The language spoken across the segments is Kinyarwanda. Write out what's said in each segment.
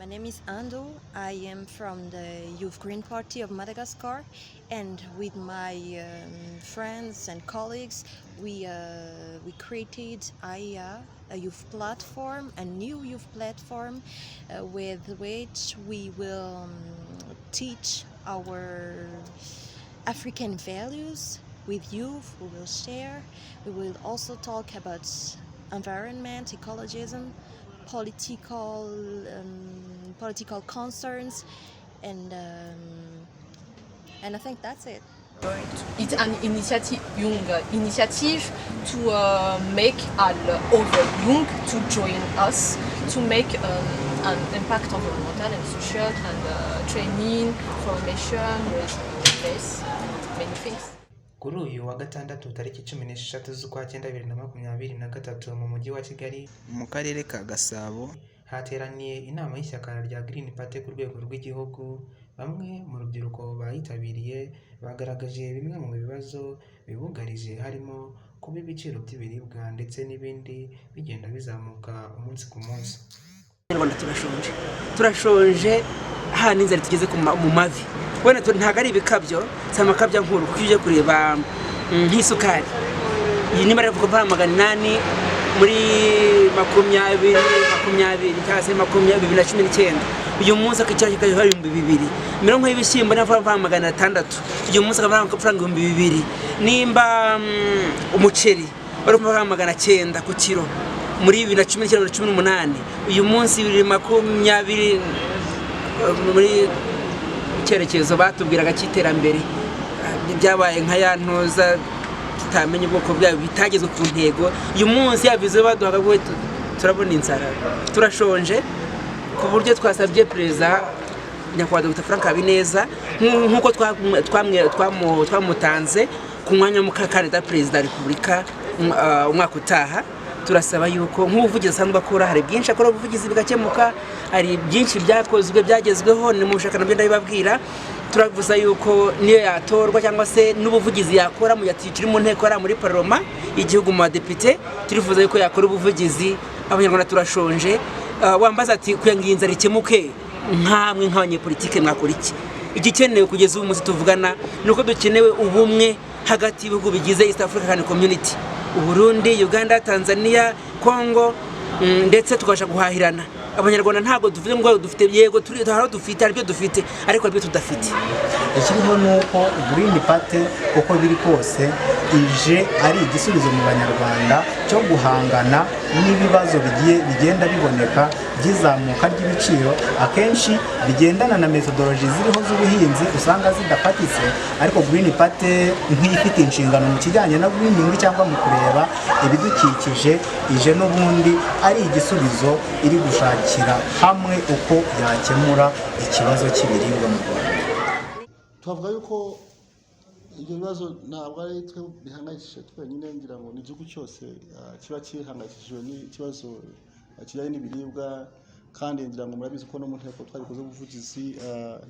My name is Ando. I am from the Youth Greeny Party of Madagascar, and with my friends and colleagues, we created a youth platform, a new youth platform, with which we will teach our African values with youth. We will share. We will also talk about environment, ecologism, political concerns, and I think that's it. It's an initiative to make all other young to join us to make an impact environmental and social and training, formation, place, many things. Kuri uyu wa gatandatu tariki 16 z'ukwa 9 2023 mu mujyi wa Kigali mu karere ka Gasabo hateraniye inama y'ishyaka rya Greeny Party ku rwego rw'igihugu. Bamwe mu rubyiruko bayitabiriye bagaragaje bimwe mu bibazo bibugarije harimo kuba ibiciro by'ibiribwa ndetse n'ibindi bigenda bizamuka umunsi ku munsi. Rwanda turashonje aha n'inzara tugeze mu mavi. Wena ntago ari ibikabyo samakabya nkuru kuje kureba nk'isukari. Iyi ni baravuga pa 800 muri 2020 cyangwa se 2019. Uyu munsi akicyo kikaje hari 2000. Mirongo y'ibishyimbo na 600. Uyu munsi akaba amafaranga 2000. Nimba umuceri bari ku 900 ku kilo muri 2019 uyu munsi 2020 muri icyerekezo batubwiraga cy'iterambere byabaye nka yantuza tutamenye ubwoko bwayo bitagezwe ku ntego. Uyu munsi yabize baduhaga bwo turabona inzara turashonje ku buryo twasabye perezida nyakubahwa Dr. Frank Habineza nkuko twamutanze ku mwanya w'umukandida perezida wa Repubulika umwaka utaha. Turasaba yuko nk'ubuvugizi asanzwe akora hari byinshi akora ubuvugizi bigakemuka, hari byinshi byakozwe byagezweho ni mu bushakana byo ndabibabwira. Turavuza yuko niyo yatorwa cyangwa se n'ubuvugizi yakora mu yatikiri mu nteko ara muri parlement igihugu mu badepite. Turifuza yuko yakora ubuvugizi. Abanyarwanda turashonje. Wambaza ati kuyanginza rikemuke nkamwe nk'abanyepolitike mwakora iki? Igikenewe kugeza ubu munsi tuvugana nuko dukenewe ubumwe hagati y'ibihugu bigize East African Community, Burundi, Uganda, Tanzania, Congo, ndetse tukabasha guhahirana. Abanyarwanda ntago tuvuze ngo dufite yego turi dufite aribyo dufite ariko aribyo tudafite. Ikiriho nuko Greeny Party uko biri kose ije ari igisubizo mu Banyarwanda cyo guhangana n'ibibazo bigenda biboneka by'izamuka ry'ibiciro akenshi bigendana na methodology ziriho z'ubuhinzi usanga zidafatitse, ariko Greeny Party nk'ifite inshingano mu kijyanye na greening cyangwa mu kureba ibidukikije ije n'ubundi ari igisubizo iri gushakira hamwe uko yakemura ikibazo cy'ibiribwa mu Rwanda. Tuvuga yuko ibyo bibazo ntabwo ari twe bihangayikishije twenyine, ngira ngo n'igihugu cyose kiba kihangayikishijwe n'ikibazo kijyanye n'ibiribwa, kandi ngira ngo murabizi ko no mu nteko twabikoze ubuvugizi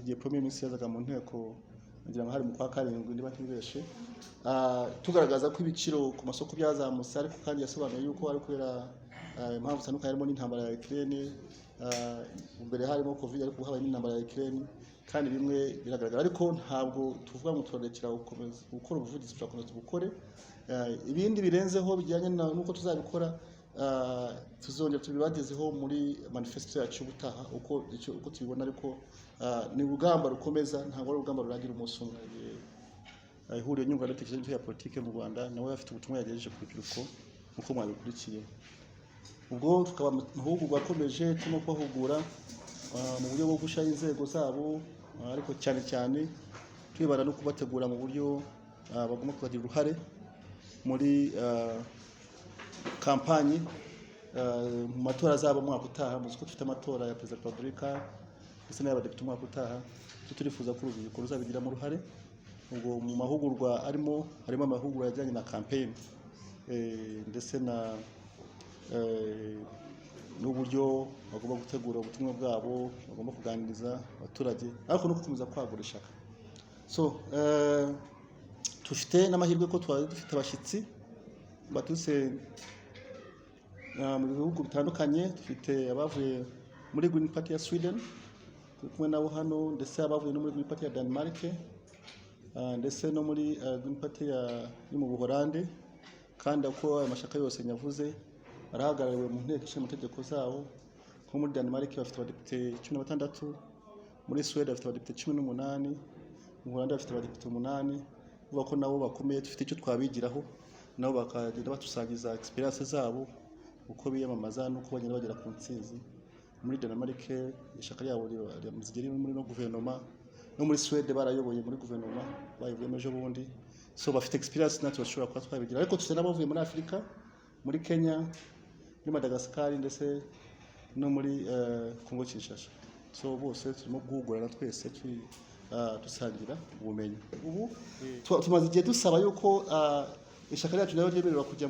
igihe premier ministre yazaga mu nteko ngira ngo hari mu kwa 7 niba ntibeshe tugaragaza ko ibiciro ku masoko byazamutse, ariko kandi yasobanuye yuko ari kubera impamvu zitandukanye harimo n'intambara ya Ukraine, mbere harimo covid ariko habaye n'intambara ya Ukraine, kandi bimwe biragaragara. Ariko ntabwo tuvuga ngo turekera gukomeza gukora ubuvugizi, turakomeza tubukore. Ibindi birenzeho bijyanye nuko tuzabikora tuzongera tubibagezeho muri manifesto yacu ubutaha uko tubibona, ariko ni urugamba rukomeza, ntabwo ari urugamba ruragira umunsi umwe. Ihuriro nyunguranabitekerezo ya politike mu Rwanda nawe afite ubutumwa yagejeje ku rubyiruko uko mwabikurikiye. Ubwo tukaba amahugurwa akomeje turimo kubahugura mu buryo bwo gushyiraho inzego zabo, ariko cyane cyane twibanda no kubategura mu buryo bagomba kugira uruhare muri kampanye mu matora zabo mwaka utaha. Muzi ko dufite amatora ya perezida wa Repubulika ndetse n'ay'abadepite umwaka utaha, turifuza ko urubyiruko ruzabigiramo uruhare. Ubwo mu mahugurwa harimo amahugurwa yajyanye na campaign ndetse n'uburyo bagomba gutegura ubutumwa bwabo, bagomba kuganiriza abaturage, ariko no gukomeza kwagura ishyaka. So tufite n'amahirwe ko dufite abashyitsi baturutse mu bihugu bitandukanye. Dufite abavuye muri Greeny Party ya Sweden, turi kumwe nabo hano, ndetse abavuye no muri Greeny Party ya Denmark, ndetse no muri Greeny Party yo mu Buholande, kandi uko ayo mashyaka yose nyavuze arahagarariwe mu nteko ishinga amategeko zabo. Nko muri Denmark bafite abadepite 16, muri Sweden bafite abadepite 18, mu Buholande bafite abadepite 8. Uvuga ko nabo bakomeye, dufite icyo twabigiraho, nabo bakagenda batusangiza experience zabo uko biyamamaza n'uko bagenda bagera ku ntsinzi. Muri Denmark ishyaka ryabo rizigera muri no guverinoma, no muri Sweden barayoboye muri guverinoma bayivuyemo ejo bundi, so bafite experience natwe bashobora kuba twabigira. Ariko tuse n'abavuye muri Afurika, muri Kenya, muri Madagascar, ndetse no muri Congo Kinshasa. So bose turimo guhugurana twese dusangira ubumenyi. Ubu tumaze igihe dusaba yuko ishyaka ryacu nayo ryemererwa kujya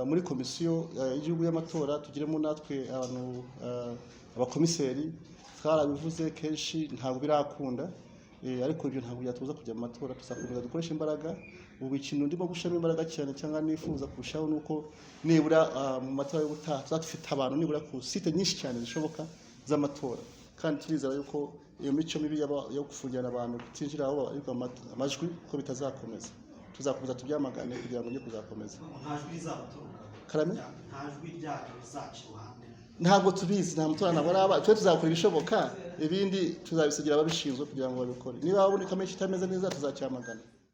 muri komisiyo y'igihugu y'amatora, tugiremo natwe abantu abakomiseri. Twarabivuze kenshi ntabwo birakunda, ariko ibyo ntabwo byatuza kujya mu matora. Tuzakomeza dukoresha imbaraga. Ubu ikintu ndimo gushiramo imbaraga cyane cyangwa nifuza kurushaho nuko nibura mu matora y'ubutaha tuzafite abantu nibura ku site nyinshi cyane zishoboka z'amatora, kandi turizera yuko iyo mico mibi yo gufungirana abantu kutinjira aho ariko amajwi ko bitazakomeza. Tuzakomeza tubyamagane kugira ngo njye kuzakomeza. Ntajwi rizabaturuka. Karame? Ntajwi ryacyo rizaciwande. Ntabwo tubizi, nta mutora nabona twe tuzakora ibishoboka, ibindi tuzabisigira ababishinzwe kugira ngo babikore. Niba haboneka menshi itameze neza tuzacyamagana.